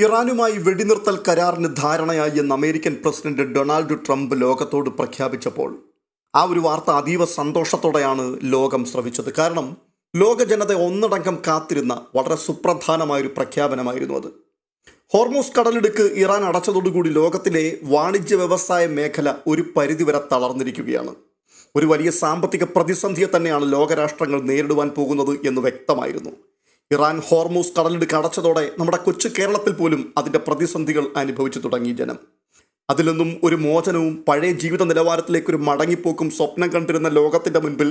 ഇറാനുമായി വെടിനിർത്തൽ കരാറിന് ധാരണയായി എന്ന് അമേരിക്കൻ പ്രസിഡന്റ് ഡൊണാൾഡ് ട്രംപ് ലോകത്തോട് പ്രഖ്യാപിച്ചപ്പോൾ ആ ഒരു വാർത്ത അതീവ സന്തോഷത്തോടെയാണ് ലോകം ശ്രവിച്ചത്. കാരണം ലോക ജനത ഒന്നടങ്കം കാത്തിരുന്ന വളരെ സുപ്രധാനമായൊരു പ്രഖ്യാപനമായിരുന്നു അത്. ഹോർമൂസ് കടലിടുക്ക് ഇറാൻ അടച്ചതോടുകൂടി ലോകത്തിലെ വാണിജ്യ വ്യവസായ മേഖല ഒരു പരിധിവരെ തളർന്നിരിക്കുകയാണ്. ഒരു വലിയ സാമ്പത്തിക പ്രതിസന്ധിയെ തന്നെയാണ് ലോകരാഷ്ട്രങ്ങൾ നേരിടുവാൻ പോകുന്നത് എന്ന് വ്യക്തമായിരുന്നു. ഇറാൻ ഹോർമൂസ് കടലിടുക്ക് അടച്ചതോടെ നമ്മുടെ കൊച്ചു കേരളത്തിൽ പോലും അതിൻ്റെ പ്രതിസന്ധികൾ അനുഭവിച്ചു തുടങ്ങി ജനം. അതിൽ നിന്നും ഒരു മോചനവും പഴയ ജീവിത നിലവാരത്തിലേക്കൊരു മടങ്ങിപ്പോക്കും സ്വപ്നം കണ്ടിരുന്ന ലോകത്തിൻ്റെ മുൻപിൽ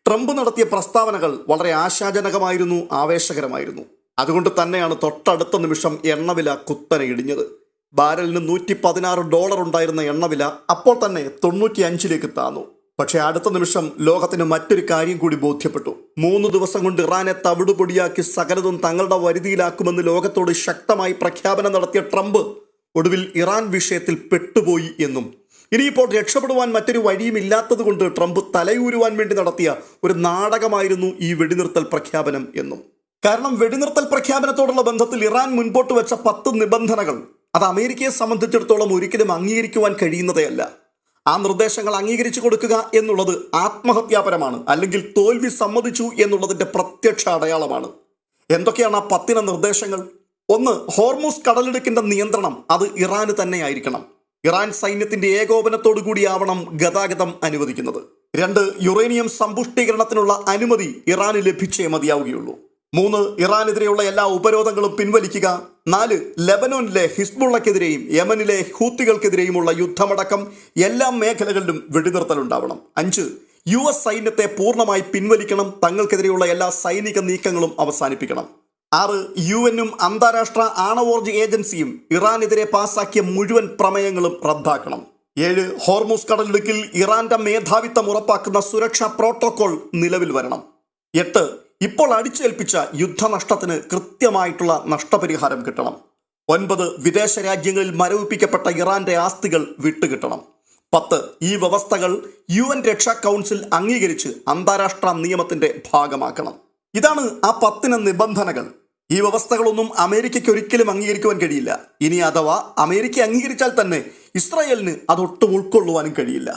ട്രംപ് നടത്തിയ പ്രസ്താവനകൾ വളരെ ആശാജനകമായിരുന്നു, ആവേശകരമായിരുന്നു. അതുകൊണ്ട് തന്നെയാണ് തൊട്ടടുത്ത നിമിഷം എണ്ണവില കുത്തനെ ഇടിഞ്ഞത്. ബാരലിന് $116 ഉണ്ടായിരുന്ന എണ്ണവില അപ്പോൾ തന്നെ 95 താന്നു. പക്ഷേ അടുത്ത നിമിഷം ലോകത്തിന് മറ്റൊരു കാര്യം കൂടി ബോധ്യപ്പെട്ടു. 3 ദിവസം കൊണ്ട് ഇറാനെ തവിടുപൊടിയാക്കി സകലതും തങ്ങളുടെ വരുതിയിലാക്കുമെന്ന് ലോകത്തോട് ശക്തമായി പ്രഖ്യാപനം നടത്തിയ ട്രംപ് ഒടുവിൽ ഇറാൻ വിഷയത്തിൽ പെട്ടുപോയി എന്നും ഇനിയിപ്പോൾ രക്ഷപ്പെടുവാൻ മറ്റൊരു വഴിയും ഇല്ലാത്തത് കൊണ്ട് ട്രംപ് തലയൂരുവാൻ വേണ്ടി നടത്തിയ ഒരു നാടകമായിരുന്നു ഈ വെടിനിർത്തൽ പ്രഖ്യാപനം എന്നും. കാരണം വെടിനിർത്തൽ പ്രഖ്യാപനത്തോടുള്ള ബന്ധത്തിൽ ഇറാൻ മുൻപോട്ട് വെച്ച 10 നിബന്ധനകൾ അത് അമേരിക്കയെ സംബന്ധിച്ചിടത്തോളം ഒരിക്കലും അംഗീകരിക്കുവാൻ കഴിയുന്നതേയല്ല. ആ നിർദ്ദേശങ്ങൾ അംഗീകരിച്ചു കൊടുക്കുക എന്നുള്ളത് ആത്മഹത്യാപരമാണ്, അല്ലെങ്കിൽ തോൽവി സമ്മതിച്ചു എന്നുള്ളതിൻ്റെ പ്രത്യക്ഷ അടയാളമാണ്. എന്തൊക്കെയാണ് ആ 10 നിർദ്ദേശങ്ങൾ? 1. ഹോർമൂസ് കടലിടുക്കിന്റെ നിയന്ത്രണം അത് ഇറാന് തന്നെയായിരിക്കണം. ഇറാൻ സൈന്യത്തിന്റെ ഏകോപനത്തോടു കൂടിയാവണം ഗതാഗതം അനുവദിക്കുന്നത്. 2. യുറേനിയം സമ്പുഷ്ടീകരണത്തിനുള്ള അനുമതി ഇറാന് ലഭിച്ചേ മതിയാവുകയുള്ളൂ. 3. ഇറാനെതിരെയുള്ള എല്ലാ ഉപരോധങ്ങളും പിൻവലിക്കുക. 4. ലെബനോനിലെ ഹിസ്ബുള്ളക്കെതിരെയും യമനിലെ ഹൂത്തികൾക്കെതിരെയുമുള്ള യുദ്ധമടക്കം എല്ലാ മേഖലകളിലും വെടിനിർത്തലുണ്ടാവണം. 5. US സൈന്യത്തെ പൂർണ്ണമായി പിൻവലിക്കണം. തങ്ങൾക്കെതിരെയുള്ള എല്ലാ സൈനിക നീക്കങ്ങളും അവസാനിപ്പിക്കണം. 6. UN-ഉം അന്താരാഷ്ട്ര ആണവോർജ ഏജൻസിയും ഇറാനെതിരെ പാസാക്കിയ മുഴുവൻ പ്രമേയങ്ങളും റദ്ദാക്കണം. 7. ഹോർമൂസ് കടലിടുക്കിൽ ഇറാന്റെ മേധാവിത്വം ഉറപ്പാക്കുന്ന സുരക്ഷാ പ്രോട്ടോകോൾ നിലവിൽ വരണം. 8. ഇപ്പോൾ അടിച്ചേൽപ്പിച്ച യുദ്ധനഷ്ടത്തിന് കൃത്യമായിട്ടുള്ള നഷ്ടപരിഹാരം കിട്ടണം. 9. വിദേശ രാജ്യങ്ങളിൽ മരവിപ്പിക്കപ്പെട്ട ഇറാന്റെ ആസ്തികൾ വിട്ടുകിട്ടണം. 10. ഈ വ്യവസ്ഥകൾ UN രക്ഷാ കൗൺസിൽ അംഗീകരിച്ച് അന്താരാഷ്ട്ര നിയമത്തിന്റെ ഭാഗമാക്കണം. ഇതാണ് ആ 10 നിബന്ധനകൾ. ഈ വ്യവസ്ഥകളൊന്നും അമേരിക്കയ്ക്ക് ഒരിക്കലും അംഗീകരിക്കുവാൻ കഴിയില്ല. ഇനി അഥവാ അമേരിക്ക അംഗീകരിച്ചാൽ തന്നെ ഇസ്രായേലിന് അതൊട്ടും ഉൾക്കൊള്ളുവാനും കഴിയില്ല.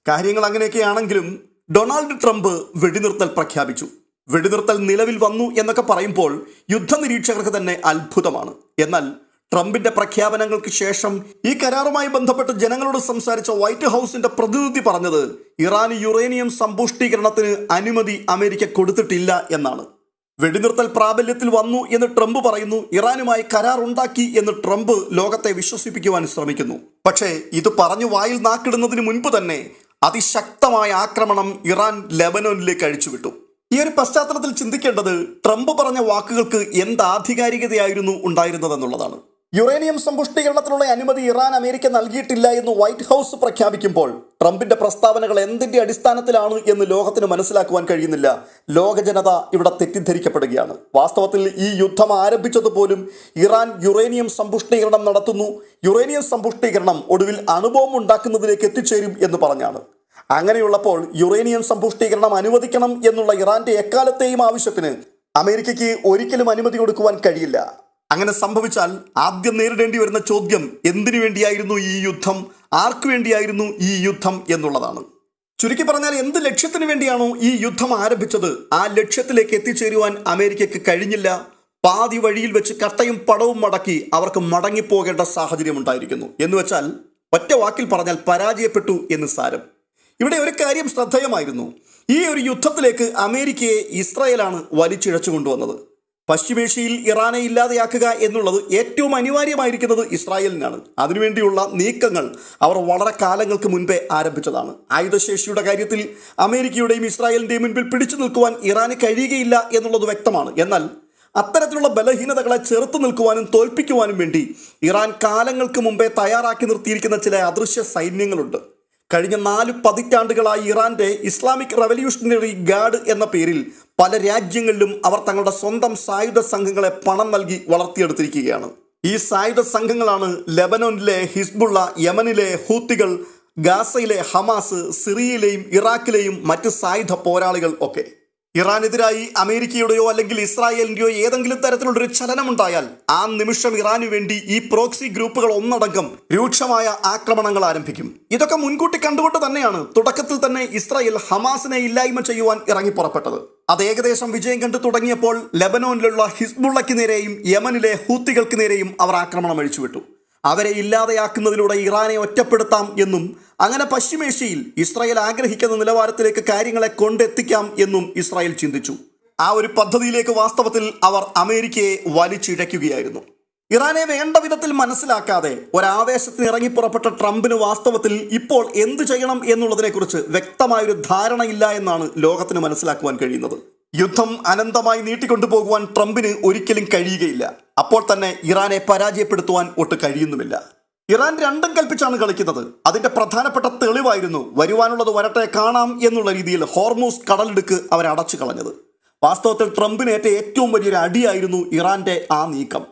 കാര്യങ്ങൾ അങ്ങനെയൊക്കെയാണെങ്കിലും ഡൊണാൾഡ് ട്രംപ് വെടിനിർത്തൽ പ്രഖ്യാപിച്ചു. വെടിനിർത്തൽ നിലവിൽ വന്നു എന്നൊക്കെ പറയുമ്പോൾ യുദ്ധനിരീക്ഷകർക്ക് തന്നെ അത്ഭുതമാണ്. എന്നാൽ ട്രംപിന്റെ പ്രഖ്യാപനങ്ങൾക്ക് ശേഷം ഈ കരാറുമായി ബന്ധപ്പെട്ട് ജനങ്ങളോട് സംസാരിച്ച വൈറ്റ് ഹൗസിന്റെ പ്രതിനിധി പറഞ്ഞത് ഇറാന് യുറേനിയം സമ്പുഷ്ടീകരണത്തിന് അനുമതി അമേരിക്ക കൊടുത്തിട്ടില്ല എന്നാണ്. വെടിനിർത്തൽ പ്രാബല്യത്തിൽ വന്നു എന്ന് ട്രംപ് പറയുന്നു, ഇറാനുമായി കരാർ ഉണ്ടാക്കി എന്ന് ട്രംപ് ലോകത്തെ വിശ്വസിപ്പിക്കുവാൻ ശ്രമിക്കുന്നു. പക്ഷേ ഇത് പറഞ്ഞു വായിൽ നാക്കിടുന്നതിന് മുൻപ് തന്നെ അതിശക്തമായ ആക്രമണം ഇറാൻ ലെബനോനിലേക്ക് അഴിച്ചുവിട്ടു. ഈ ഒരു പശ്ചാത്തലത്തിൽ ചിന്തിക്കേണ്ടത് ട്രംപ് പറഞ്ഞ വാക്കുകൾക്ക് എന്ത് ആധികാരികതയായിരുന്നു ഉണ്ടായിരുന്നതെന്നുള്ളതാണ്. യുറേനിയം സമ്പുഷ്ടീകരണത്തിനുള്ള അനുമതി ഇറാൻ അമേരിക്ക നൽകിയിട്ടില്ല എന്ന് വൈറ്റ് ഹൗസ് പ്രഖ്യാപിക്കുമ്പോൾ ട്രംപിന്റെ പ്രസ്താവനകൾ എന്തിന്റെ അടിസ്ഥാനത്തിലാണ് എന്ന് ലോകത്തിന് മനസ്സിലാക്കുവാൻ കഴിയുന്നില്ല. ലോക ജനത ഇവിടെ തെറ്റിദ്ധരിക്കപ്പെടുകയാണ്. വാസ്തവത്തിൽ ഈ യുദ്ധം ആരംഭിച്ചതുപോലും ഇറാൻ യുറേനിയം സമ്പുഷ്ടീകരണം നടത്തുന്നു, യുറേനിയം സമ്പുഷ്ടീകരണം ഒടുവിൽ അണുബോംബ് ഉണ്ടാക്കുന്നതിലേക്ക് എത്തിച്ചേരും എന്ന് പറഞ്ഞാണ്. അങ്ങനെയുള്ളപ്പോൾ യുറേനിയം സമ്പുഷ്ടീകരണം അനുവദിക്കണം എന്നുള്ള ഇറാന്റെ എക്കാലത്തെയും ആവശ്യത്തിന് അമേരിക്കയ്ക്ക് ഒരിക്കലും അനുമതി കൊടുക്കുവാൻ കഴിയില്ല. അങ്ങനെ സംഭവിച്ചാൽ ആദ്യം നേരിടേണ്ടി വരുന്ന ചോദ്യം എന്തിനു വേണ്ടിയായിരുന്നു ഈ യുദ്ധം, ആർക്കു വേണ്ടിയായിരുന്നു ഈ യുദ്ധം എന്നുള്ളതാണ്. ചുരുക്കി പറഞ്ഞാൽ എന്ത് ലക്ഷ്യത്തിന് വേണ്ടിയാണോ ഈ യുദ്ധം ആരംഭിച്ചത് ആ ലക്ഷ്യത്തിലേക്ക് എത്തിച്ചേരുവാൻ അമേരിക്കയ്ക്ക് കഴിഞ്ഞില്ല. പാതി വഴിയിൽ വെച്ച് കട്ടയും പടവും മടക്കി അവർക്ക് മടങ്ങിപ്പോകേണ്ട സാഹചര്യം ഉണ്ടായിരിക്കുന്നു. എന്ന് വെച്ചാൽ ഒറ്റ വാക്കിൽ പറഞ്ഞാൽ പരാജയപ്പെട്ടു എന്ന് സാരം. ഇവിടെ ഒരു കാര്യം ശ്രദ്ധേയമായിരുന്നു. ഈ ഒരു യുദ്ധത്തിലേക്ക് അമേരിക്കയെ ഇസ്രായേലാണ് വലിച്ചിഴച്ചു കൊണ്ടുവന്നത്. പശ്ചിമേഷ്യയിൽ ഇറാനെ ഇല്ലാതെയാക്കുക എന്നുള്ളത് ഏറ്റവും അനിവാര്യമായിരിക്കുന്നത് ഇസ്രായേലിനാണ്. അതിനുവേണ്ടിയുള്ള നീക്കങ്ങൾ അവർ വളരെ കാലങ്ങൾക്ക് മുൻപേ ആരംഭിച്ചതാണ്. ആയുധശേഷിയുടെ കാര്യത്തിൽ അമേരിക്കയുടെയും ഇസ്രായേലിൻ്റെയും മുൻപിൽ പിടിച്ചു നിൽക്കുവാൻ ഇറാന് കഴിയുകയില്ല എന്നുള്ളത് വ്യക്തമാണ്. എന്നാൽ അത്തരത്തിലുള്ള ബലഹീനതകളെ ചെറുത്തു നിൽക്കുവാനും തോൽപ്പിക്കുവാനും വേണ്ടി ഇറാൻ കാലങ്ങൾക്ക് മുമ്പേ തയ്യാറാക്കി നിർത്തിയിരിക്കുന്ന ചില അദൃശ്യ സൈന്യങ്ങളുണ്ട്. കഴിഞ്ഞ 4 പതിറ്റാണ്ടുകളായി ഇറാന്റെ ഇസ്ലാമിക് റവല്യൂഷണറി ഗാർഡ് എന്ന പേരിൽ പല രാജ്യങ്ങളിലും അവർ തങ്ങളുടെ സ്വന്തം സായുധ സംഘങ്ങളെ പണം നൽകി വളർത്തിയെടുത്തിരിക്കുകയാണ്. ഈ സായുധ സംഘങ്ങളാണ് ലെബനോനിലെ ഹിസ്ബുള്ള, യമനിലെ ഹൂത്തികൾ, ഗാസയിലെ ഹമാസ്, സിറിയയിലെയും ഇറാഖിലെയും മറ്റ് സായുധ പോരാളികൾ ഒക്കെ. ഇറാനെതിരായി അമേരിക്കയുടെയോ അല്ലെങ്കിൽ ഇസ്രായേലിന്റെയോ ഏതെങ്കിലും തരത്തിലുള്ളൊരു ചലനമുണ്ടായാൽ ആ നിമിഷം ഇറാനു വേണ്ടി ഈ പ്രോക്സി ഗ്രൂപ്പുകൾ ഒന്നടങ്കം രൂക്ഷമായ ആക്രമണങ്ങൾ ആരംഭിക്കും. ഇതൊക്കെ മുൻകൂട്ടി കണ്ടുകൊണ്ട് തന്നെയാണ് തുടക്കത്തിൽ തന്നെ ഇസ്രായേൽ ഹമാസിനെ ഇല്ലായ്മ ചെയ്യുവാൻ ഇറങ്ങി പുറപ്പെട്ടത്. അത് ഏകദേശം വിജയം കണ്ടു തുടങ്ങിയപ്പോൾ ലെബനോനിലുള്ള ഹിസ്ബുള്ളയ്ക്ക് നേരെയും യമനിലെ ഹൂത്തികൾക്ക് നേരെയും അവർ ആക്രമണം അഴിച്ചുവിട്ടു. അവരെ ഇല്ലാതെയാക്കുന്നതിലൂടെ ഇറാനെ ഒറ്റപ്പെടുത്താം എന്നും അങ്ങനെ പശ്ചിമേഷ്യയിൽ ഇസ്രായേൽ ആഗ്രഹിക്കുന്ന നിലവാരത്തിലേക്ക് കാര്യങ്ങളെ കൊണ്ടെത്തിക്കാം എന്നും ഇസ്രായേൽ ചിന്തിച്ചു. ആ ഒരു പദ്ധതിയിലേക്ക് വാസ്തവത്തിൽ അവർ അമേരിക്കയെ വലിച്ചിഴയ്ക്കുകയായിരുന്നു. ഇറാനെ വേണ്ട വിധത്തിൽ മനസ്സിലാക്കാതെ ഒരാവേശത്തിന് ഇറങ്ങി പുറപ്പെട്ട ട്രംപിന് വാസ്തവത്തിൽ ഇപ്പോൾ എന്ത് ചെയ്യണം എന്നുള്ളതിനെക്കുറിച്ച് വ്യക്തമായൊരു ധാരണയില്ല എന്നാണ് ലോകത്തിന് മനസ്സിലാക്കുവാൻ കഴിയുന്നത്. യുദ്ധം അനന്തമായി നീട്ടിക്കൊണ്ടുപോകുവാൻ ട്രംപിന് ഒരിക്കലും കഴിയുകയില്ല. അപ്പോൾ തന്നെ ഇറാനെ പരാജയപ്പെടുത്തുവാൻ ഒട്ട് കഴിയുന്നുമില്ല. ഇറാൻ രണ്ടും കൽപ്പിച്ചാണ് കളിക്കുന്നത്. അതിന്റെ പ്രധാനപ്പെട്ട തെളിവായിരുന്നു വരുവാനുള്ളത് വരട്ടെ കാണാം എന്നുള്ള രീതിയിൽ ഹോർമൂസ് കടലിടുക്ക് അവർ അടച്ചു കളഞ്ഞത്. വാസ്തവത്തിൽ ട്രംപിനേറ്റ ഏറ്റവും വലിയൊരു അടിയായിരുന്നു ഇറാന്റെ ആ നീക്കം.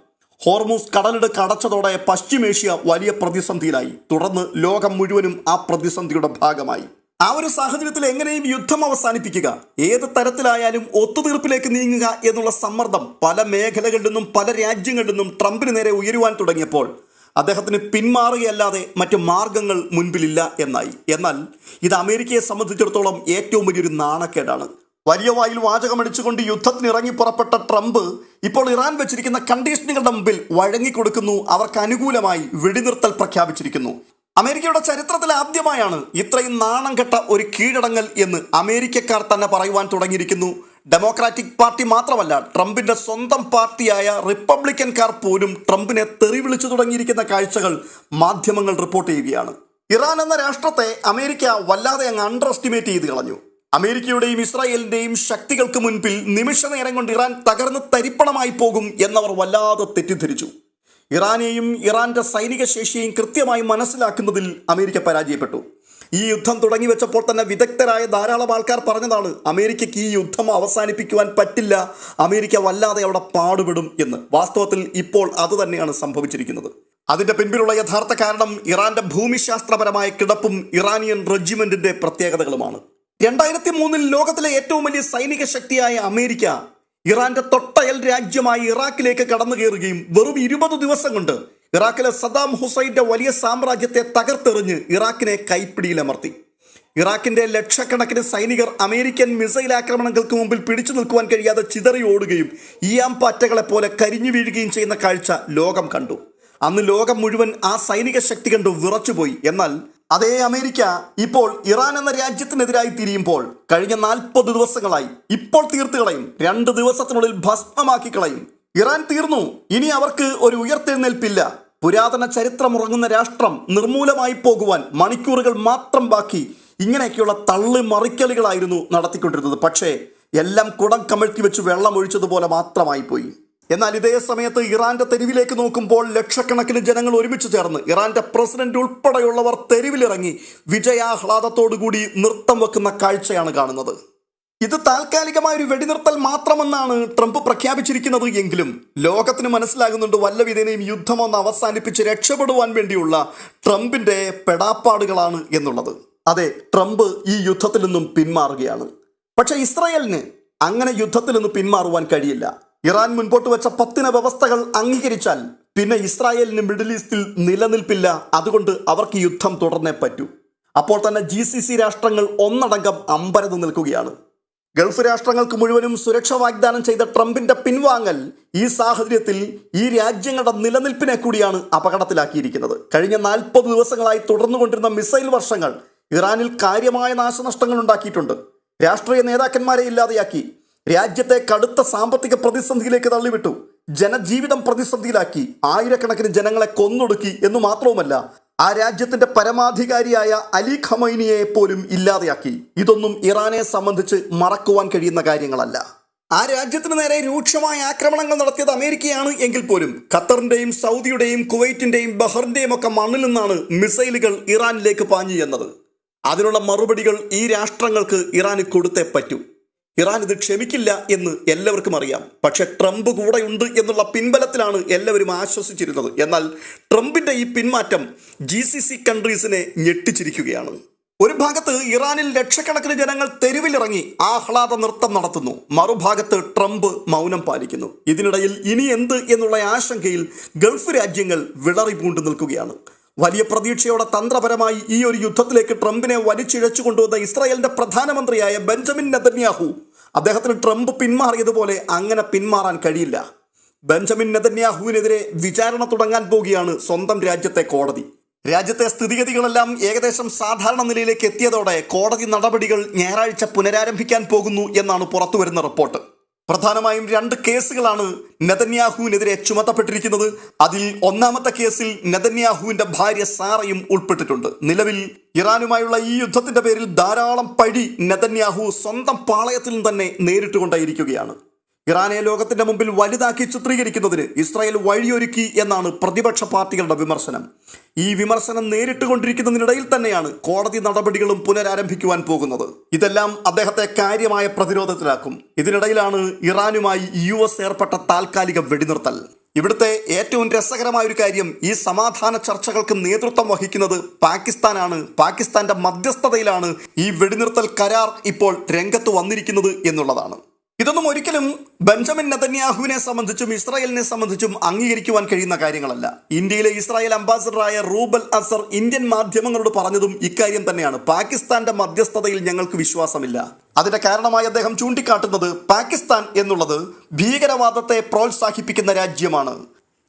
ഹോർമൂസ് കടലിടുക്ക് അടച്ചതോടെ പശ്ചിമേഷ്യ വലിയ പ്രതിസന്ധിയിലായി. തുടർന്ന് ലോകം മുഴുവനും ആ പ്രതിസന്ധിയുടെ ഭാഗമായി. ആ ഒരു സാഹചര്യത്തിൽ എങ്ങനെയും യുദ്ധം അവസാനിപ്പിക്കുക, ഏത് തരത്തിലായാലും ഒത്തുതീർപ്പിലേക്ക് നീങ്ങുക എന്നുള്ള സമ്മർദ്ദം പല മേഖലകളിൽ നിന്നും പല രാജ്യങ്ങളിൽ നിന്നും ട്രംപിന് നേരെ ഉയരുവാൻ തുടങ്ങിയപ്പോൾ അദ്ദേഹത്തിന് പിന്മാറുകയല്ലാതെ മറ്റു മാർഗങ്ങൾ മുൻപിലില്ല എന്നായി. എന്നാൽ ഇത് അമേരിക്കയെ സംബന്ധിച്ചിടത്തോളം ഏറ്റവും വലിയൊരു നാണക്കേടാണ്. വലിയ വായിൽ വാചകമടിച്ചുകൊണ്ട് യുദ്ധത്തിന് ഇറങ്ങി പുറപ്പെട്ട ട്രംപ് ഇപ്പോൾ ഇറാൻ വെച്ചിരിക്കുന്ന കണ്ടീഷനുകളുടെ മുമ്പിൽ വഴങ്ങിക്കൊടുക്കുന്നു. അവർക്ക് അനുകൂലമായി വെടിനിർത്തൽ പ്രഖ്യാപിച്ചിരിക്കുന്നു. അമേരിക്കയുടെ ചരിത്രത്തിൽ ആദ്യമായാണ് ഇത്രയും നാണം കെട്ട ഒരു കീഴടങ്ങൽ എന്ന് അമേരിക്കക്കാർ തന്നെ പറയുവാൻ തുടങ്ങിയിരിക്കുന്നു. ഡെമോക്രാറ്റിക് പാർട്ടി മാത്രമല്ല, ട്രംപിന്റെ സ്വന്തം പാർട്ടിയായ റിപ്പബ്ലിക്കൻകാർ പോലും ട്രംപിനെ തെറി വിളിച്ചു തുടങ്ങിയിരിക്കുന്ന കാഴ്ചകൾ മാധ്യമങ്ങൾ റിപ്പോർട്ട് ചെയ്യുകയാണ്. ഇറാൻ എന്ന രാഷ്ട്രത്തെ അമേരിക്ക വല്ലാതെ അങ്ങ് അണ്ടർ എസ്റ്റിമേറ്റ് ചെയ്ത് കളഞ്ഞു. അമേരിക്കയുടെയും ഇസ്രായേലിന്റെയും ശക്തികൾക്ക് മുൻപിൽ നിമിഷ നേരം കൊണ്ട് ഇറാൻ തകർന്ന് തരിപ്പണമായി പോകും എന്നവർ വല്ലാതെ തെറ്റിദ്ധരിച്ചു. ഇറാനെയും ഇറാന്റെ സൈനിക ശേഷിയെയും കൃത്യമായി മനസ്സിലാക്കുന്നതിൽ അമേരിക്ക പരാജയപ്പെട്ടു. ഈ യുദ്ധം തുടങ്ങി വെച്ചപ്പോൾ തന്നെ വിദഗ്ധരായ ധാരാളം ആൾക്കാർ പറഞ്ഞതാണ് അമേരിക്കയ്ക്ക് ഈ യുദ്ധം അവസാനിപ്പിക്കുവാൻ പറ്റില്ല, അമേരിക്ക വല്ലാതെ അവിടെ പാടുപെടും എന്ന്. വാസ്തവത്തിൽ ഇപ്പോൾ അതുതന്നെയാണ് സംഭവിച്ചിരിക്കുന്നത്. അതിന്റെ പിൻപിലുള്ള യഥാർത്ഥ കാരണം ഇറാന്റെ ഭൂമിശാസ്ത്രപരമായ കിടപ്പും ഇറാനിയൻ റെജിമെന്റിന്റെ പ്രത്യേകതകളുമാണ്. 2003 ലോകത്തിലെ ഏറ്റവും വലിയ സൈനിക ശക്തിയായ അമേരിക്ക ഇറാന്റെ തൊട്ടയൽ രാജ്യമായി ഇറാഖിലേക്ക് കടന്നു കയറുകയും വെറും 20 ദിവസം കൊണ്ട് ഇറാഖിലെ സദ്ദാം ഹുസൈന്റെ വലിയ സാമ്രാജ്യത്തെ തകർത്തെറിഞ്ഞ് ഇറാഖിനെ കൈപ്പിടിയിലമർത്തി. ഇറാഖിന്റെ ലക്ഷക്കണക്കിന് സൈനികർ അമേരിക്കൻ മിസൈൽ ആക്രമണങ്ങൾക്ക് മുമ്പിൽ പിടിച്ചു നിൽക്കുവാൻ കഴിയാതെ ചിതറി ഓടുകയും ഈയാംപാറ്റകളെ പോലെ കരിഞ്ഞു വീഴുകയും ചെയ്യുന്ന കാഴ്ച ലോകം കണ്ടു. അന്ന് ലോകം മുഴുവൻ ആ സൈനിക ശക്തി കണ്ടു വിറച്ചുപോയി. എന്നാൽ അതേ അമേരിക്ക ഇപ്പോൾ ഇറാൻ എന്ന രാജ്യത്തിനെതിരായി തിരിയുമ്പോൾ കഴിഞ്ഞ 40 ദിവസങ്ങളായി ഇപ്പോൾ തീർത്തു കളയും, 2 ദിവസത്തിനുള്ളിൽ ഭസ്മമാക്കി കളയും. ഇറാൻ തീർന്നു, ഇനി അവർക്ക് ഒരു ഉയർത്തെഴുന്നേൽപ്പില്ല. പുരാതന ചരിത്രമുറങ്ങുന്ന രാഷ്ട്രം നിർമൂലമായി പോകുവാൻ മണിക്കൂറുകൾ മാത്രം ബാക്കി. ഇങ്ങനെയൊക്കെയുള്ള തള്ളി മറിക്കലുകളായിരുന്നു നടത്തിക്കൊണ്ടിരുന്നത്. പക്ഷേ എല്ലാം കുടം കമഴ്ത്തി വെച്ച് വെള്ളം ഒഴിച്ചതുപോലെ മാത്രമായി പോയി. എന്നാൽ ഇതേ സമയത്ത് ഇറാന്റെ തെരുവിലേക്ക് നോക്കുമ്പോൾ ലക്ഷക്കണക്കിന് ജനങ്ങൾ ഒരുമിച്ച് ചേർന്ന് ഇറാന്റെ പ്രസിഡന്റ് ഉൾപ്പെടെയുള്ളവർ തെരുവിലിറങ്ങി വിജയാഹ്ലാദത്തോടുകൂടി നൃത്തം വെക്കുന്ന കാഴ്ചയാണ് കാണുന്നത്. ഇത് താൽക്കാലികമായ ഒരു വെടിനിർത്തൽ മാത്രമെന്നാണ് ട്രംപ് പ്രഖ്യാപിച്ചിരിക്കുന്നത് എങ്കിലും ലോകത്തിന് മനസ്സിലാകുന്നുണ്ട് വല്ലവിധേനയും യുദ്ധമൊന്ന് അവസാനിപ്പിച്ച് രക്ഷപ്പെടുവാൻ വേണ്ടിയുള്ള ട്രംപിന്റെ പെടാപ്പാടുകളാണ് എന്നുള്ളത്. അതെ, ട്രംപ് ഈ യുദ്ധത്തിൽ നിന്നും പിന്മാറുകയാണ്. പക്ഷെ ഇസ്രായേലിന് അങ്ങനെ യുദ്ധത്തിൽ നിന്ന് പിന്മാറുവാൻ കഴിയില്ല. ഇറാൻ മുൻപോട്ട് വെച്ച 10 വ്യവസ്ഥകൾ അംഗീകരിച്ചാൽ പിന്നെ ഇസ്രായേലിന് മിഡിൽ ഈസ്റ്റിൽ നിലനിൽപ്പില്ല. അതുകൊണ്ട് അവർക്ക് യുദ്ധം തുടർന്നേ പറ്റൂ. അപ്പോൾ തന്നെ GCC രാഷ്ട്രങ്ങൾ ഒന്നടങ്കം അമ്പരന്ന് നിൽക്കുകയാണ്. ഗൾഫ് രാഷ്ട്രങ്ങൾക്ക് മുഴുവനും സുരക്ഷ വാഗ്ദാനം ചെയ്ത ട്രംപിന്റെ പിൻവാങ്ങൽ ഈ സാഹചര്യത്തിൽ ഈ രാജ്യങ്ങളുടെ നിലനിൽപ്പിനെ കൂടിയാണ് അപകടത്തിലാക്കിയിരിക്കുന്നത്. കഴിഞ്ഞ 40 ദിവസങ്ങളായി തുടർന്നുകൊണ്ടിരുന്ന മിസൈൽ വർഷങ്ങൾ ഇറാനിൽ കാര്യമായ നാശനഷ്ടങ്ങൾ ഉണ്ടാക്കിയിട്ടുണ്ട്. രാഷ്ട്രീയ നേതാക്കന്മാരെ ഇല്ലാതെയാക്കി, രാജ്യത്തെ കടുത്ത സാമ്പത്തിക പ്രതിസന്ധിയിലേക്ക് തള്ളിവിട്ടു, ജനജീവിതം പ്രതിസന്ധിയിലാക്കി, ആയിരക്കണക്കിന് ജനങ്ങളെ കൊന്നൊടുക്കി എന്ന് മാത്രവുമല്ല ആ രാജ്യത്തിന്റെ പരമാധികാരിയായ അലി ഖമൈനിയെ പോലും ഇല്ലാതെയാക്കി. ഇതൊന്നും ഇറാനെ സംബന്ധിച്ച് മറക്കുവാൻ കഴിയുന്ന കാര്യങ്ങളല്ല. ആ രാജ്യത്തിന് നേരെ രൂക്ഷമായ ആക്രമണങ്ങൾ നടത്തിയത് അമേരിക്കയാണ് എങ്കിൽ പോലും ഖത്തറിന്റെയും സൗദിയുടെയും കുവൈറ്റിന്റെയും ബഹറിന്റെയും ഒക്കെ മണ്ണിൽ നിന്നാണ് മിസൈലുകൾ ഇറാനിലേക്ക് പാഞ്ഞു എന്നത്. അതിനുള്ള മറുപടികൾ ഈ രാഷ്ട്രങ്ങൾക്ക് ഇറാന് കൊടുത്തേ പറ്റൂ. ഇറാൻ ഇത് ക്ഷമിക്കില്ല എന്ന് എല്ലാവർക്കും അറിയാം. പക്ഷെ ട്രംപ് കൂടെയുണ്ട് എന്നുള്ള പിൻബലത്തിലാണ് എല്ലാവരും ആശ്വസിച്ചിരുന്നത്. എന്നാൽ ട്രംപിന്റെ ഈ പിന്മാറ്റം GCC കൺട്രീസിനെ ഞെട്ടിച്ചിരിക്കുകയാണ്. ഒരു ഭാഗത്ത് ഇറാനിൽ ലക്ഷക്കണക്കിന് ജനങ്ങൾ തെരുവിലിറങ്ങി ആഹ്ലാദ നൃത്തം നടത്തുന്നു, മറുഭാഗത്ത് ട്രംപ് മൗനം പാലിക്കുന്നു. ഇതിനിടയിൽ ഇനി എന്ത് എന്നുള്ള ആശങ്കയിൽ ഗൾഫ് രാജ്യങ്ങൾ വിളറി പൂണ്ടു നിൽക്കുകയാണ്. വലിയ പ്രതീക്ഷയോടെ തന്ത്രപരമായി ഈ ഒരു യുദ്ധത്തിലേക്ക് ട്രംപിനെ വലിച്ചിഴച്ചു കൊണ്ടുവന്ന ഇസ്രായേലിന്റെ പ്രധാനമന്ത്രിയായ ബെഞ്ചമിൻ നെതന്യാഹു, അദ്ദേഹത്തിന് ട്രംപ് പിന്മാറിയതുപോലെ അങ്ങനെ പിന്മാറാൻ കഴിയില്ല. ബെഞ്ചമിൻ നെതന്യാഹുവിനെതിരെ വിചാരണ തുടങ്ങാൻ പോകുകയാണ് സ്വന്തം രാജ്യത്തെ കോടതി. രാജ്യത്തെ സ്ഥിതിഗതികളെല്ലാം ഏകദേശം സാധാരണ നിലയിലേക്ക് എത്തിയതോടെ കോടതി നടപടികൾ ഞായറാഴ്ച പുനരാരംഭിക്കാൻ പോകുന്നു എന്നാണ് പുറത്തുവരുന്ന റിപ്പോർട്ട്. പ്രധാനമായും 2 കേസുകളാണ് നെതന്യാഹുവിനെതിരെ ചുമത്തപ്പെട്ടിരിക്കുന്നത്. അതിൽ ഒന്നാമത്തെ കേസിൽ നെതന്യാഹുവിന്റെ ഭാര്യ സാറയും ഉൾപ്പെട്ടിട്ടുണ്ട്. നിലവിൽ ഇറാനുമായുള്ള ഈ യുദ്ധത്തിന്റെ പേരിൽ ധാരാളം പഴി നെതന്യാഹു സ്വന്തം പാളയത്തിൽ തന്നെ നേരിട്ടുകൊണ്ടേയിരിക്കുകയാണ്. ഇറാനെ ലോകത്തിന്റെ മുമ്പിൽ വലുതാക്കി ചിത്രീകരിക്കുന്നതിന് ഇസ്രായേൽ വഴിയൊരുക്കി എന്നാണ് പ്രതിപക്ഷ പാർട്ടികളുടെ വിമർശനം. ഈ വിമർശനം നേരിട്ടുകൊണ്ടിരിക്കുന്നതിനിടയിൽ തന്നെയാണ് കോടതി നടപടികളും പുനരാരംഭിക്കുവാൻ പോകുന്നത്. ഇതെല്ലാം അദ്ദേഹത്തെ കാര്യമായ പ്രതിരോധത്തിലാക്കും. ഇതിനിടയിലാണ് ഇറാനുമായി US ഏർപ്പെട്ട താൽക്കാലിക വെടിനിർത്തൽ. ഇവിടുത്തെ ഏറ്റവും രസകരമായ ഒരു കാര്യം, ഈ സമാധാന ചർച്ചകൾക്ക് നേതൃത്വം വഹിക്കുന്നത് പാകിസ്ഥാനാണ്. പാകിസ്ഥാന്റെ മധ്യസ്ഥതയിലാണ് ഈ വെടിനിർത്തൽ കരാർ ഇപ്പോൾ രംഗത്ത് വന്നിരിക്കുന്നത് എന്നുള്ളതാണ്. ഇതൊന്നും ഒരിക്കലും ബെഞ്ചമിൻ നെതന്യാഹുവിനെ സംബന്ധിച്ചും ഇസ്രായേലിനെ സംബന്ധിച്ചും അംഗീകരിക്കുവാൻ കഴിയുന്ന കാര്യങ്ങളല്ല. ഇന്ത്യയിലെ ഇസ്രായേൽ അംബാസഡറായ റൂബൽ അസർ ഇന്ത്യൻ മാധ്യമങ്ങളോട് പറഞ്ഞതും ഇക്കാര്യം തന്നെയാണ്. പാകിസ്ഥാന്റെ മധ്യസ്ഥതയിൽ ഞങ്ങൾക്ക് വിശ്വാസമില്ല. അതിന്റെ കാരണമായി അദ്ദേഹം ചൂണ്ടിക്കാട്ടുന്നത് പാകിസ്ഥാൻ എന്നുള്ളത് ഭീകരവാദത്തെ പ്രോത്സാഹിപ്പിക്കുന്ന രാജ്യമാണ്.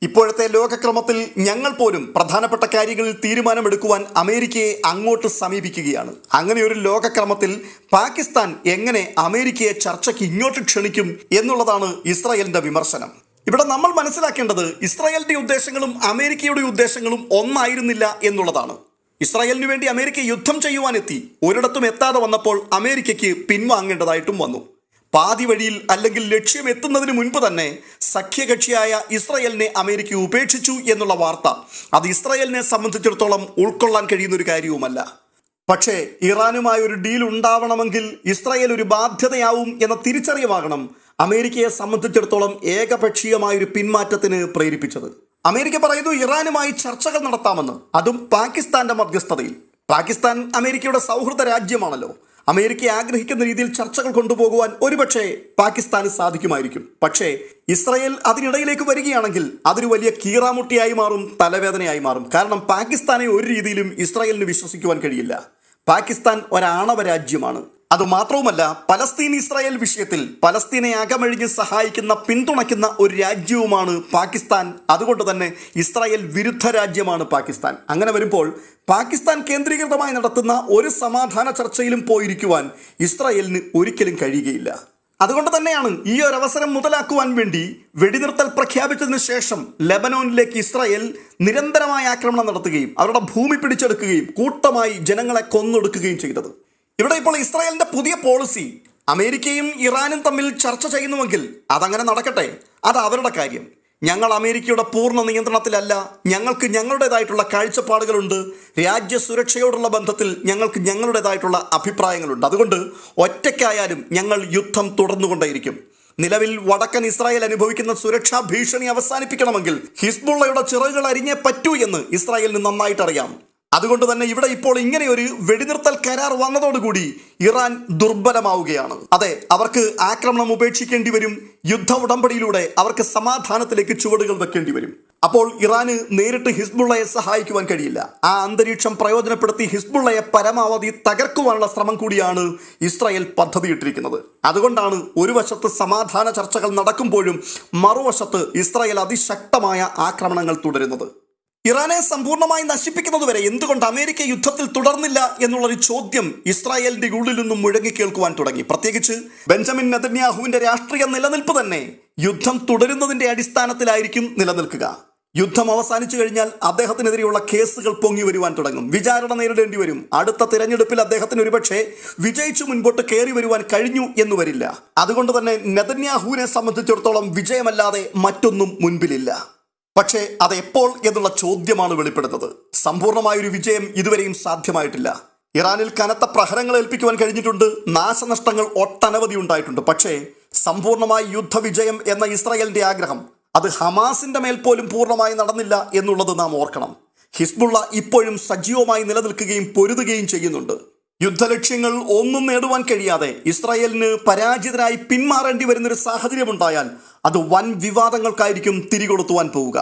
ഇപ്പോഴത്തെ ലോകക്രമത്തിൽ ഞങ്ങൾ പോലും പ്രധാനപ്പെട്ട കാര്യങ്ങളിൽ തീരുമാനമെടുക്കുവാൻ അമേരിക്കയെ അങ്ങോട്ട് സമീപിക്കുകയാണ്. അങ്ങനെ ഒരു ലോകക്രമത്തിൽ പാകിസ്ഥാൻ എങ്ങനെ അമേരിക്കയെ ചർച്ചയ്ക്ക് ഇങ്ങോട്ട് ക്ഷണിക്കും എന്നുള്ളതാണ് ഇസ്രായേലിന്റെ വിമർശനം. ഇവിടെ നമ്മൾ മനസ്സിലാക്കേണ്ടത് ഇസ്രായേലിന്റെ ഉദ്ദേശങ്ങളും അമേരിക്കയുടെ ഉദ്ദേശങ്ങളും ഒന്നായിരുന്നില്ല എന്നുള്ളതാണ്. ഇസ്രായേലിന് വേണ്ടി അമേരിക്ക യുദ്ധം ചെയ്യുവാനെത്തി, ഒരിടത്തും എത്താതെ വന്നപ്പോൾ അമേരിക്കയ്ക്ക് പിൻവാങ്ങേണ്ടതായിട്ടും വന്നു. പാതി വഴിയിൽ അല്ലെങ്കിൽ ലക്ഷ്യം എത്തുന്നതിന് മുൻപ് തന്നെ സഖ്യകക്ഷിയായ ഇസ്രായേലിനെ അമേരിക്ക ഉപേക്ഷിച്ചു എന്നുള്ള വാർത്ത അത് ഇസ്രായേലിനെ സംബന്ധിച്ചിടത്തോളം ഉൾക്കൊള്ളാൻ കഴിയുന്ന ഒരു കാര്യവുമല്ല. പക്ഷേ ഇറാനുമായി ഒരു ഡീൽ ഉണ്ടാവണമെങ്കിൽ ഇസ്രായേൽ ഒരു ബാധ്യതയാവും എന്ന തിരിച്ചറിവാകണം അമേരിക്കയെ സംബന്ധിച്ചിടത്തോളം ഏകപക്ഷീയമായൊരു പിന്മാറ്റത്തിന് പ്രേരിപ്പിച്ചത്. അമേരിക്ക പറയുന്നു ഇറാനുമായി ചർച്ചകൾ നടത്താമെന്ന്, അതും പാകിസ്ഥാന്റെ മധ്യസ്ഥതയിൽ. പാകിസ്ഥാൻ അമേരിക്കയുടെ സൗഹൃദ രാജ്യമാണല്ലോ. അമേരിക്ക ആഗ്രഹിക്കുന്ന രീതിയിൽ ചർച്ചകൾ കൊണ്ടുപോകുവാൻ ഒരുപക്ഷെ പാകിസ്ഥാന് സാധിക്കുമായിരിക്കും. പക്ഷേ ഇസ്രായേൽ അതിനിടയിലേക്ക് വരികയാണെങ്കിൽ അതൊരു വലിയ കീറാമുട്ടിയായി മാറും, തലവേദനയായി മാറും. കാരണം പാകിസ്ഥാനെ ഒരു രീതിയിലും ഇസ്രായേലിന് വിശ്വസിക്കുവാൻ കഴിയില്ല. പാകിസ്ഥാൻ ഒരാണവ രാജ്യമാണ്. അതുമാത്രവുമല്ല, പലസ്തീൻ ഇസ്രായേൽ വിഷയത്തിൽ പലസ്തീനെ അകമഴിഞ്ഞ് സഹായിക്കുന്ന, പിന്തുണയ്ക്കുന്ന ഒരു രാജ്യവുമാണ് പാകിസ്ഥാൻ. അതുകൊണ്ട് തന്നെ ഇസ്രായേൽ വിരുദ്ധ രാജ്യമാണ് പാകിസ്ഥാൻ. അങ്ങനെ വരുമ്പോൾ പാകിസ്ഥാൻ കേന്ദ്രീകൃതമായി നടത്തുന്ന ഒരു സമാധാന ചർച്ചയിലും പോയിരിക്കുവാൻ ഇസ്രായേലിന് ഒരിക്കലും കഴിയുകയില്ല. അതുകൊണ്ട് തന്നെയാണ് ഈ ഒരു അവസരം മുതലാക്കുവാൻ വേണ്ടി വെടിനിർത്തൽ പ്രഖ്യാപിച്ചതിന് ശേഷം ലെബനോനിലേക്ക് ഇസ്രായേൽ നിരന്തരമായ ആക്രമണം നടത്തുകയും അവരുടെ ഭൂമി പിടിച്ചെടുക്കുകയും കൂട്ടമായി ജനങ്ങളെ കൊന്നൊടുക്കുകയും ചെയ്തത്. ഇവിടെ ഇപ്പോൾ ഇസ്രായേലിന്റെ പുതിയ പോളിസി, അമേരിക്കയും ഇറാനും തമ്മിൽ ചർച്ച ചെയ്യുന്നുവെങ്കിൽ അതങ്ങനെ നടക്കട്ടെ, അത് അവരുടെ കാര്യം. ഞങ്ങൾ അമേരിക്കയുടെ പൂർണ്ണ നിയന്ത്രണത്തിലല്ല, ഞങ്ങൾക്ക് ഞങ്ങളുടേതായിട്ടുള്ള കാഴ്ചപ്പാടുകളുണ്ട്, രാജ്യസുരക്ഷയോടുള്ള ബന്ധത്തിൽ ഞങ്ങൾക്ക് ഞങ്ങളുടേതായിട്ടുള്ള അഭിപ്രായങ്ങളുണ്ട്. അതുകൊണ്ട് ഒറ്റയ്ക്കായാലും ഞങ്ങൾ യുദ്ധം തുടർന്നുകൊണ്ടേയിരിക്കും. നിലവിൽ വടക്കൻ ഇസ്രായേൽ അനുഭവിക്കുന്ന സുരക്ഷാ ഭീഷണി അവസാനിപ്പിക്കണമെങ്കിൽ ഹിസ്ബുള്ളയുടെ ചിറകുകൾ അരിഞ്ഞേ പറ്റൂ എന്ന് ഇസ്രായേലിന് നന്നായിട്ടറിയാം. അതുകൊണ്ട് തന്നെ ഇവിടെ ഇപ്പോൾ ഇങ്ങനെ ഒരു വെടിനിർത്തൽ കരാർ വന്നതോടുകൂടി ഇറാൻ ദുർബലമാവുകയാണ്. അതെ, അവർക്ക് ആക്രമണം ഉപേക്ഷിക്കേണ്ടി വരും. യുദ്ധ ഉടമ്പടിയിലൂടെ അവർക്ക് സമാധാനത്തിലേക്ക് ചുവടുകൾ വെക്കേണ്ടി വരും. അപ്പോൾ ഇറാന് നേരിട്ട് ഹിസ്ബുള്ളയെ സഹായിക്കുവാൻ കഴിയില്ല. ആ അന്തരീക്ഷം പ്രയോജനപ്പെടുത്തി ഹിസ്ബുള്ളയെ പരമാവധി തകർക്കുവാനുള്ള ശ്രമം കൂടിയാണ് ഇസ്രായേൽ പദ്ധതിയിട്ടിരിക്കുന്നത്. അതുകൊണ്ടാണ് ഒരു വശത്ത് സമാധാന ചർച്ചകൾ നടക്കുമ്പോഴും മറുവശത്ത് ഇസ്രായേൽ അതിശക്തമായ ആക്രമണങ്ങൾ തുടരുന്നത്. ഇറാനെ സമ്പൂർണ്ണമായി നശിപ്പിക്കുന്നതുവരെ എന്തുകൊണ്ട് അമേരിക്ക യുദ്ധത്തിൽ തുടർന്നില്ല എന്നുള്ളൊരു ചോദ്യം ഇസ്രായേലിന്റെ ഉള്ളിൽ നിന്നും മുഴങ്ങി കേൾക്കുവാൻ തുടങ്ങി. പ്രത്യേകിച്ച് ബെഞ്ചമിൻ നെതന്യാഹുവിന്റെ രാഷ്ട്രീയ നിലനിൽപ്പ് തന്നെ യുദ്ധം തുടരുന്നതിന്റെ അടിസ്ഥാനത്തിലായിരിക്കും നിലനിൽക്കുക. യുദ്ധം അവസാനിച്ചു കഴിഞ്ഞാൽ അദ്ദേഹത്തിനെതിരെയുള്ള കേസുകൾ പൊങ്ങി വരുവാൻ തുടങ്ങും, വിചാരണ നേരിടേണ്ടി വരും. അടുത്ത തിരഞ്ഞെടുപ്പിൽ അദ്ദേഹത്തിന് ഒരുപക്ഷെ വിജയിച്ചു മുൻപോട്ട് കയറി വരുവാൻ കഴിഞ്ഞു എന്ന് വരില്ല. അതുകൊണ്ട് തന്നെ നെതന്യാഹുവിനെ സംബന്ധിച്ചിടത്തോളം വിജയമല്ലാതെ മറ്റൊന്നും മുൻപിലില്ല. പക്ഷേ അത് എപ്പോൾ എന്നുള്ള ചോദ്യമാണ് വെളിപ്പെടുന്നത്. സമ്പൂർണമായൊരു വിജയം ഇതുവരെയും സാധ്യമായിട്ടില്ല. ഇറാനിൽ കനത്ത പ്രഹരങ്ങൾ ഏൽപ്പിക്കുവാൻ കഴിഞ്ഞിട്ടുണ്ട്, നാശനഷ്ടങ്ങൾ ഒട്ടനവധി ഉണ്ടായിട്ടുണ്ട്. പക്ഷേ സമ്പൂർണമായി യുദ്ധവിജയം എന്ന ഇസ്രായേലിന്റെ ആഗ്രഹം അത് ഹമാസിന്റെ മേൽ പോലും പൂർണ്ണമായി നടന്നില്ല എന്നുള്ളത് നാം ഓർക്കണം. ഹിസ്ബുള്ള ഇപ്പോഴും സജീവമായി നിലനിൽക്കുകയും പൊരുതുകയും ചെയ്യുന്നുണ്ട്. യുദ്ധലക്ഷ്യങ്ങൾ ഒന്നും നേടുവാൻ കഴിയാതെ ഇസ്രായേലിന് പരാജിതരായി പിന്മാറേണ്ടി വരുന്നൊരു സാഹചര്യമുണ്ടായാൽ അത് വൻ വിവാദങ്ങൾക്കായിരിക്കും തിരികൊളുത്തുവാൻ പോവുക.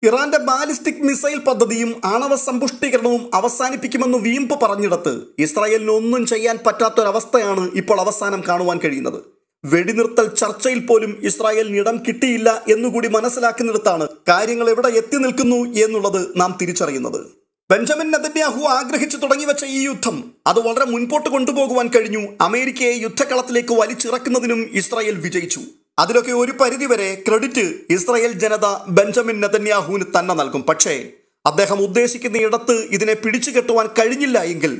ഇറാന്റെ ബാലിസ്റ്റിക് മിസൈൽ പദ്ധതിയും ആണവ സമ്പുഷ്ടീകരണവും അവസാനിപ്പിക്കുമെന്ന് വീമ്പ് പറഞ്ഞിടത്ത് ഇസ്രായേലിന് ഒന്നും ചെയ്യാൻ പറ്റാത്തൊരവസ്ഥയാണ് ഇപ്പോൾ അവസാനം കാണുവാൻ കഴിയുന്നത്. വെടിനിർത്തൽ ചർച്ചയിൽ പോലും ഇസ്രായേലിന് ഇടം കിട്ടിയില്ല എന്നുകൂടി മനസ്സിലാക്കുന്നിടത്താണ് കാര്യങ്ങൾ എവിടെ എത്തി നിൽക്കുന്നു എന്നുള്ളത് നാം തിരിച്ചറിയുന്നത്. ബെഞ്ചമിൻ നെതന്യാഹു ആഗ്രഹിച്ചു തുടങ്ങിവെച്ച ഈ യുദ്ധം അത് വളരെ മുൻപോട്ട് കൊണ്ടുപോകുവാൻ കഴിഞ്ഞു. അമേരിക്കയെ യുദ്ധക്കളത്തിലേക്ക് വലിച്ചിറക്കുന്നതിനും ഇസ്രായേൽ വിജയിച്ചു. അതിലൊക്കെ ഒരു പരിധിവരെ ക്രെഡിറ്റ് ഇസ്രായേൽ ജനത ബെഞ്ചമിൻ നെതന്യാഹുവിന് തന്നെ നൽകും. പക്ഷേ അദ്ദേഹം ഉദ്ദേശിക്കുന്ന ഇടത്ത് ഇതിനെ പിടിച്ചു കെട്ടുവാൻ കഴിഞ്ഞില്ല എങ്കിൽ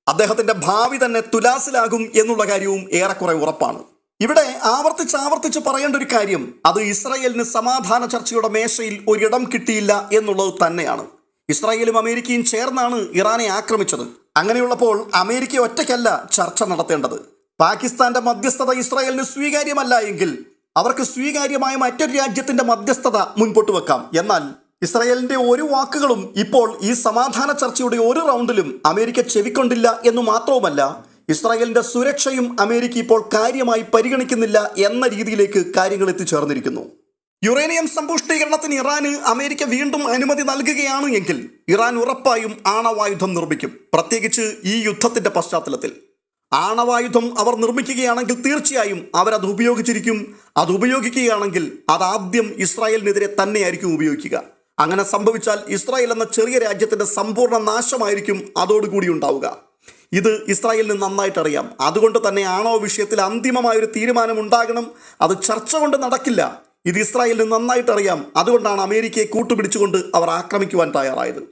അദ്ദേഹത്തിന്റെ ഭാവി തന്നെ തുലാസിലാകും എന്നുള്ള കാര്യവും ഏറെക്കുറെ ഉറപ്പാണ്. ഇവിടെ ആവർത്തിച്ച് പറയേണ്ട ഒരു കാര്യം അത് ഇസ്രായേലിന് സമാധാന ചർച്ചയുടെ മേശയിൽ ഒരിടം കിട്ടിയില്ല എന്നുള്ളത് തന്നെയാണ്. ഇസ്രായേലും അമേരിക്കയും ചേർന്നാണ് ഇറാനെ ആക്രമിച്ചത്. അങ്ങനെയുള്ളപ്പോൾ അമേരിക്ക ഒറ്റയ്ക്കല്ല ചർച്ച നടത്തേണ്ടത്. പാകിസ്ഥാന്റെ മധ്യസ്ഥത ഇസ്രായേലിന് സ്വീകാര്യമല്ല എങ്കിൽ അവർക്ക് സ്വീകാര്യമായ മറ്റൊരു രാജ്യത്തിന്റെ മധ്യസ്ഥത മുൻപോട്ട് വെക്കാം. എന്നാൽ ഇസ്രായേലിന്റെ ഒരു വാക്കുകളും ഇപ്പോൾ ഈ സമാധാന ചർച്ചയുടെ ഒരു റൗണ്ടിലും അമേരിക്ക ചെവിക്കൊണ്ടില്ല എന്ന് മാത്രവുമല്ല, ഇസ്രായേലിന്റെ സുരക്ഷയും അമേരിക്ക ഇപ്പോൾ കാര്യമായി പരിഗണിക്കുന്നില്ല എന്ന രീതിയിലേക്ക് കാര്യങ്ങൾ എത്തിച്ചേർന്നിരിക്കുന്നു. യുറേനിയം സമ്പുഷ്ടീകരണത്തിന് ഇറാന് അമേരിക്ക വീണ്ടും അനുമതി നൽകുകയാണ് എങ്കിൽ ഇറാൻ ഉറപ്പായും ആണവായുധം നിർമ്മിക്കും. പ്രത്യേകിച്ച് ഈ യുദ്ധത്തിന്റെ പശ്ചാത്തലത്തിൽ ആണവായുധം അവർ നിർമ്മിക്കുകയാണെങ്കിൽ തീർച്ചയായും അവരത് ഉപയോഗിച്ചിരിക്കും. അത് ഉപയോഗിക്കുകയാണെങ്കിൽ അതാദ്യം ഇസ്രായേലിനെതിരെ തന്നെയായിരിക്കും ഉപയോഗിക്കുക. അങ്ങനെ സംഭവിച്ചാൽ ഇസ്രായേൽ എന്ന ചെറിയ രാജ്യത്തിന്റെ സമ്പൂർണ്ണ നാശമായിരിക്കും അതോടുകൂടി ഉണ്ടാവുക. ഇത് ഇസ്രായേലിന് നന്നായിട്ടറിയാം. അതുകൊണ്ട് തന്നെ ആണവ വിഷയത്തിൽ അന്തിമമായൊരു തീരുമാനം ഉണ്ടാകണം. അത് ചർച്ച കൊണ്ട് നടക്കില്ല. ഇത് ഇസ്രായേലിന് നന്നായിട്ടറിയാം. അതുകൊണ്ടാണ് അമേരിക്കയെ കൂട്ടുപിടിച്ചുകൊണ്ട് അവർ ആക്രമിക്കുവാൻ തയ്യാറായത്.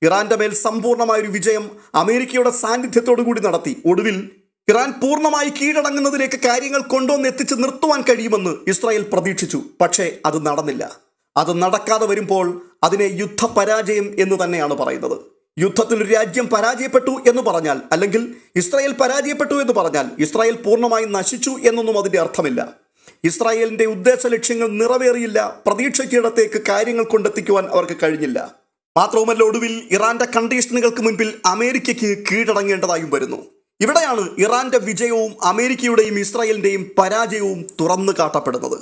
ഇറാന്റെ മേൽ സമ്പൂർണ്ണമായൊരു വിജയം അമേരിക്കയുടെ സാന്നിധ്യത്തോടു കൂടി നടത്തി. ഒടുവിൽ ഇറാൻ പൂർണ്ണമായി കീഴടങ്ങുന്നതിലേക്ക് കാര്യങ്ങൾ കൊണ്ടുവന്നെത്തിച്ച് നിർത്തുവാൻ കഴിയുമെന്ന് ഇസ്രായേൽ പ്രതീക്ഷിച്ചു. പക്ഷേ അത് നടന്നില്ല. അത് നടക്കാതെ വരുമ്പോൾ അതിനെ യുദ്ധപരാജയം എന്ന് തന്നെയാണ് പറയുന്നത്. യുദ്ധത്തിൽ ഒരു രാജ്യം പരാജയപ്പെട്ടു എന്ന് പറഞ്ഞാൽ, അല്ലെങ്കിൽ ഇസ്രായേൽ പരാജയപ്പെട്ടു എന്ന് പറഞ്ഞാൽ ഇസ്രായേൽ പൂർണ്ണമായി നശിച്ചു എന്നൊന്നും അതിൻ്റെ അർത്ഥമില്ല. ഇസ്രായേലിന്റെ ഉദ്ദേശ ലക്ഷ്യങ്ങൾ നിറവേറിയില്ല. പ്രതീക്ഷയ്ക്കിടത്തേക്ക് കാര്യങ്ങൾ കൊണ്ടെത്തിക്കുവാൻ അവർക്ക് കഴിഞ്ഞില്ല. മാത്രവുമല്ല, ഒടുവിൽ ഇറാന്റെ കണ്ടീഷനുകൾക്ക് മുൻപിൽ അമേരിക്കയ്ക്ക് കീഴടങ്ങേണ്ടതായും വരുന്നു. ഇവിടെയാണ് ഇറാന്റെ വിജയവും അമേരിക്കയുടെയും ഇസ്രായേലിന്റെയും പരാജയവും തുറന്നു കാട്ടപ്പെടുന്നത്.